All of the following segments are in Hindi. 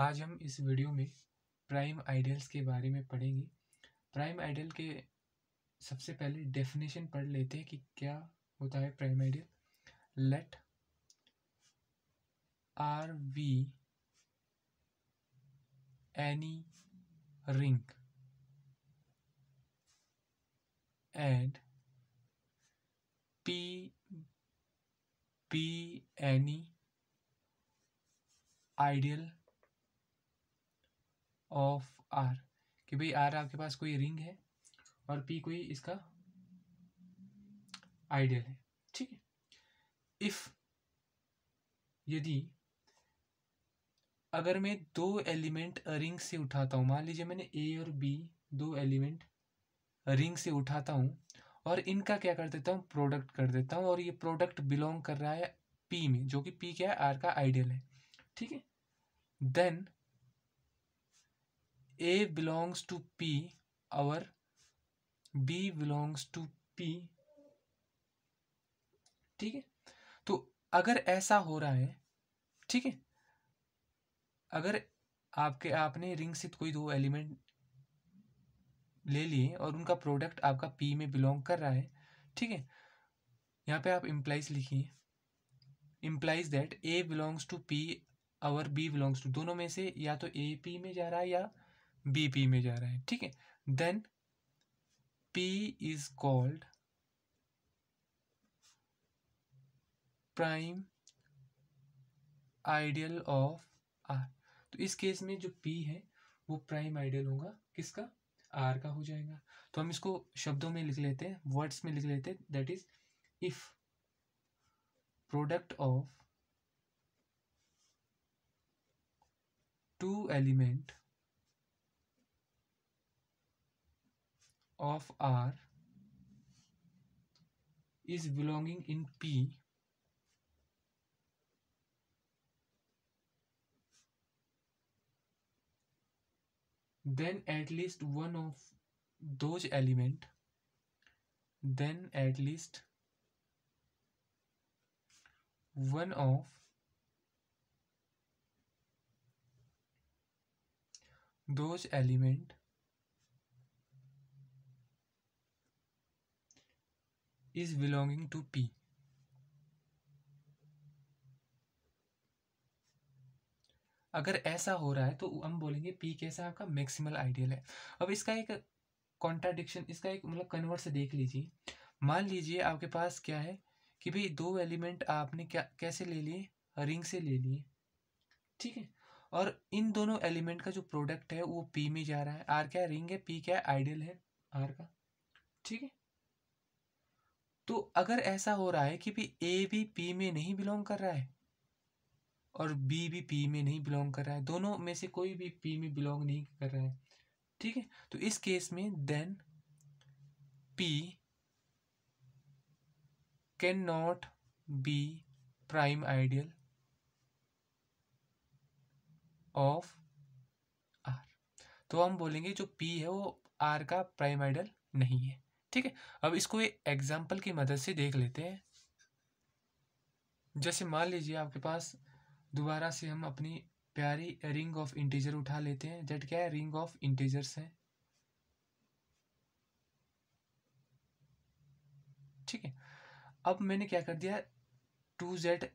आज हम इस वीडियो में प्राइम आइडियल्स के बारे में पढ़ेंगे। प्राइम आइडियल के सबसे पहले डेफिनेशन पढ़ लेते हैं कि क्या होता है prime ideal. Let R be any ring and P be any ideal of R, कि भाई आर आपके पास कोई रिंग है और पी कोई इसका आइडियल है। ठीक है। इफ यदि अगर मैं दो एलिमेंट रिंग से उठाता हूँ, मान लीजिए मैंने ए और बी दो एलिमेंट रिंग से उठाता हूँ और इनका क्या कर देता हूँ, प्रोडक्ट कर देता हूँ, और ये प्रोडक्ट बिलोंग कर रहा है पी में, जो कि पी क्या है, आर का आइडियल है। ठीक है। Then A belongs to P और बी बिलोंग्स टू पी। ठीक है। तो अगर ऐसा हो रहा है, ठीक है, अगर आपने रिंग से कोई दो एलिमेंट ले लिए और उनका प्रोडक्ट आपका पी में बिलोंग कर रहा है, ठीक है, यहाँ पे आप इम्प्लाइज लिखिए, implies that A belongs to P और बी बिलोंग्स टू, दोनों में से या तो ए पी में जा रहा है या बी पी में जा रहा है। ठीक है। Then P is called prime ideal of R. तो इस केस में जो पी है वो प्राइम आइडियल होगा किसका, आर का हो जाएगा। तो हम इसको शब्दों में लिख लेते हैं, वर्ड्स में लिख लेते हैं। That is if product of two element of R is belonging in P, then at least one of those element, then at least one of those element is belonging to P। अगर ऐसा हो रहा है तो हम बोलेंगे P कैसा आपका मैक्सिमल आइडियल है। अब इसका एक कॉन्ट्राडिक्शन, इसका एक मतलब कन्वर्ट से देख लीजिए। मान लीजिए आपके पास क्या है कि भाई दो एलिमेंट आपने क्या कैसे ले लिए, रिंग से ले लिए। ठीक है। और इन दोनों एलिमेंट का जो प्रोडक्ट है वो पी में जा रहा है। आर क्या है, रिंग है, पी क्या है, आइडियल है आर का। ठीक है। तो अगर ऐसा हो रहा है कि भी ए भी पी में नहीं बिलोंग कर रहा है और बी भी पी में नहीं बिलोंग कर रहा है, दोनों में से कोई भी पी में बिलोंग नहीं कर रहा है, ठीक है, तो इस केस में then P cannot be prime ideal of R. तो हम बोलेंगे जो पी है वो आर का प्राइम आइडियल नहीं है। ठीक है। अब इसको एक एग्जाम्पल की मदद से देख लेते हैं। जैसे मान लीजिए आपके पास दोबारा से हम अपनी प्यारी रिंग ऑफ इंटीजर उठा लेते हैं। जेड क्या है, रिंग ऑफ इंटीजर्स है। ठीक है। अब मैंने क्या कर दिया, 2z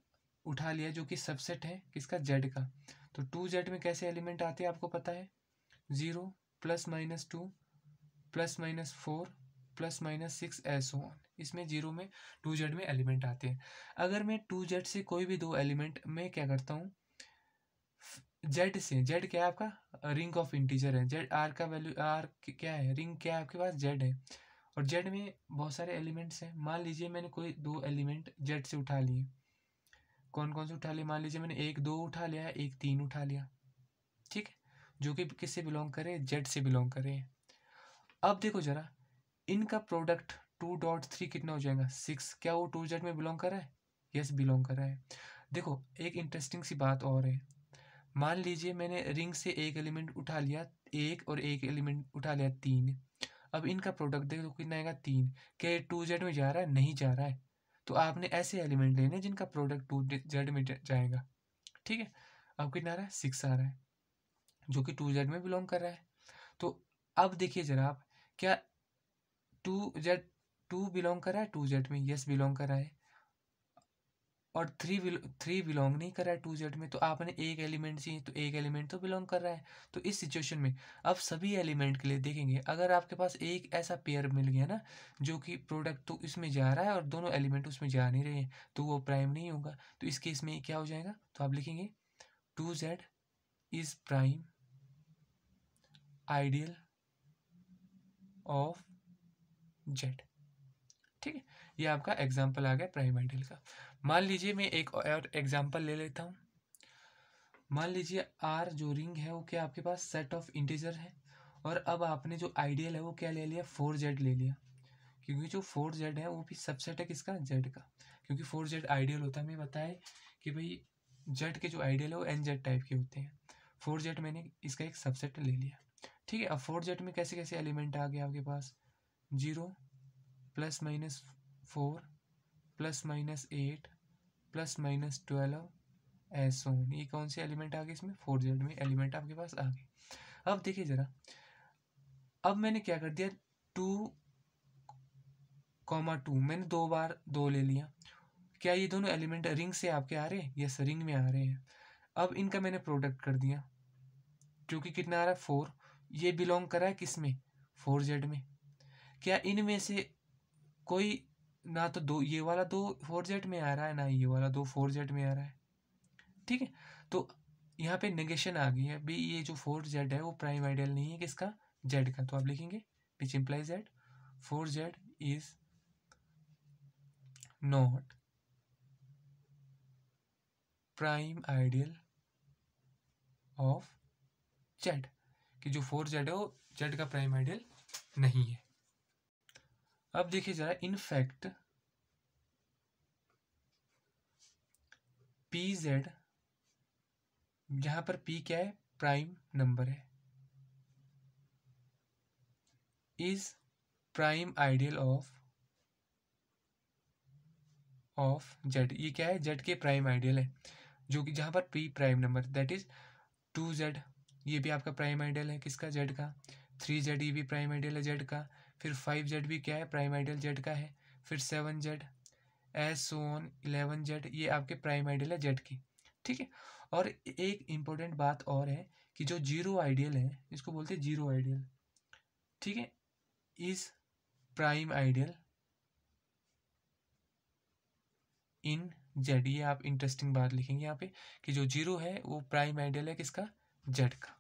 उठा लिया जो कि सबसेट है किसका, z का। तो 2z में कैसे एलिमेंट आते हैं आपको पता है, 0 +-2 +-4 +-6 ऐसो ऑन। इसमें 0 में 2z में एलिमेंट आते हैं। अगर मैं 2z से कोई भी दो एलिमेंट में क्या करता हूँ, z से, z क्या है आपका, रिंग ऑफ इंटीजर है। z r का वैल्यू, r क्या है, रिंग क्या है आपके पास, z है, और z में बहुत सारे एलिमेंट्स हैं। मान लीजिए मैंने कोई दो एलिमेंट z से उठा लिए, कौन कौन से उठा लिए, मान लीजिए मैंने 1 2 उठा लिया, 1 3 उठा लिया। ठीक है। जो कि किससे बिलोंग करे, z से बिलोंग करे। अब देखो जरा, इनका प्रोडक्ट 2.3 कितना हो जाएगा, 6। क्या वो 2z में बिलोंग कर रहा है, यस बिलोंग कर रहा है। देखो एक इंटरेस्टिंग सी बात और है, मान लीजिए मैंने रिंग से एक एलिमेंट उठा लिया 1 और एक एलिमेंट उठा लिया 3। अब इनका प्रोडक्ट देखो कितना आएगा, 3। क्या ये 2z में जा रहा है, नहीं जा रहा है। तो आपने ऐसे एलिमेंट लेने जिनका प्रोडक्ट 2z में जाएगा। ठीक है। अब कितना आ रहा है, 6 आ रहा है। जो कि 2Z में बिलोंग कर रहा है। तो अब देखिए जरा आप, क्या 2 बिलोंग कर रहा है 2Z में? यस बिलोंग कर रहा है। और 3 बिलोंग नहीं कर रहा है 2Z में, तो आपने एक एलिमेंट चाहिए, तो एक एलिमेंट तो बिलोंग कर रहा है। तो इस सिचुएशन में अब सभी एलिमेंट के लिए देखेंगे, अगर आपके पास एक ऐसा पेयर मिल गया ना जो कि प्रोडक्ट तो इसमें जा रहा है और दोनों एलिमेंट उसमें जा नहीं रहे हैं, तो वो प्राइम नहीं होगा। तो इस केस में क्या हो जाएगा, तो आप लिखेंगे 2Z is prime ideal of Z। ठीक है, ये आपका एग्जाम्पल आ गया प्राइम आइडियल का। मान लीजिए मैं एक और एग्जाम्पल ले लेता हूँ। मान लीजिए R जो रिंग है वो क्या आपके पास सेट ऑफ इंटीजर है, और अब आपने जो आइडियल है वो क्या ले लिया, 4Z ले लिया, क्योंकि जो 4Z है वो भी सबसेट है किसका, Z का, क्योंकि 4Z आइडियल होता है। हमें बताए कि भाई Z के जो आइडियल है वो NZ टाइप के होते हैं। 4Z मैंने इसका एक सबसेट ले लिया। ठीक है, अब 4Z में कैसे कैसे एलिमेंट आ गए आपके पास, 0 +-4 +-8 +-12 ऐसो। ये कौन से एलिमेंट आ गए इसमें, 4Z में एलिमेंट आपके पास आ गए। अब देखिए जरा, अब मैंने क्या कर दिया, 2,2 मैंने 2 बार 2 ले लिया। क्या ये दोनों एलिमेंट रिंग से आपके आ रहे हैं, यस रिंग में आ रहे हैं। अब इनका मैंने प्रोडक्ट कर दिया, जो कि कितना आ रहा है, 4। ये बिलोंग कर रहा है किस में, 4Z में। क्या इनमें से कोई ना तो दो, ये वाला 2 4Z में आ रहा है, ना ये वाला 2 4Z में आ रहा है। ठीक है, तो यहाँ पे नेगेशन आ गई है भी, ये जो 4Z है वो प्राइम आइडियल नहीं है किसका, Z का। तो आप लिखेंगे which implies that 4Z is not prime ideal of Z, कि जो 4Z है वो Z का प्राइम आइडियल नहीं है। अब देखिए जरा, इन फैक्ट PZ, जहां पर P क्या है, प्राइम नंबर है, is prime ideal of Z। ये क्या है, Z के प्राइम आइडियल है, जो कि जहां पर P prime number, that is 2Z, ये भी आपका प्राइम आइडियल है किसका, Z का। 3Z ये भी प्राइम आइडियल है Z का। फिर 5Z भी क्या है, प्राइम आइडियल Z का है। फिर 7Z as so on 11Z ये आपके प्राइम आइडियल है Z की। ठीक है, और एक इम्पोर्टेंट बात और है कि जो जीरो आइडियल है, इसको बोलते हैं जीरो आइडियल। ठीक है, is prime ideal in Z। ये आप इंटरेस्टिंग बात लिखेंगे यहाँ पे कि जो जीरो है वो प्राइम आइडियल है किसका, Z का।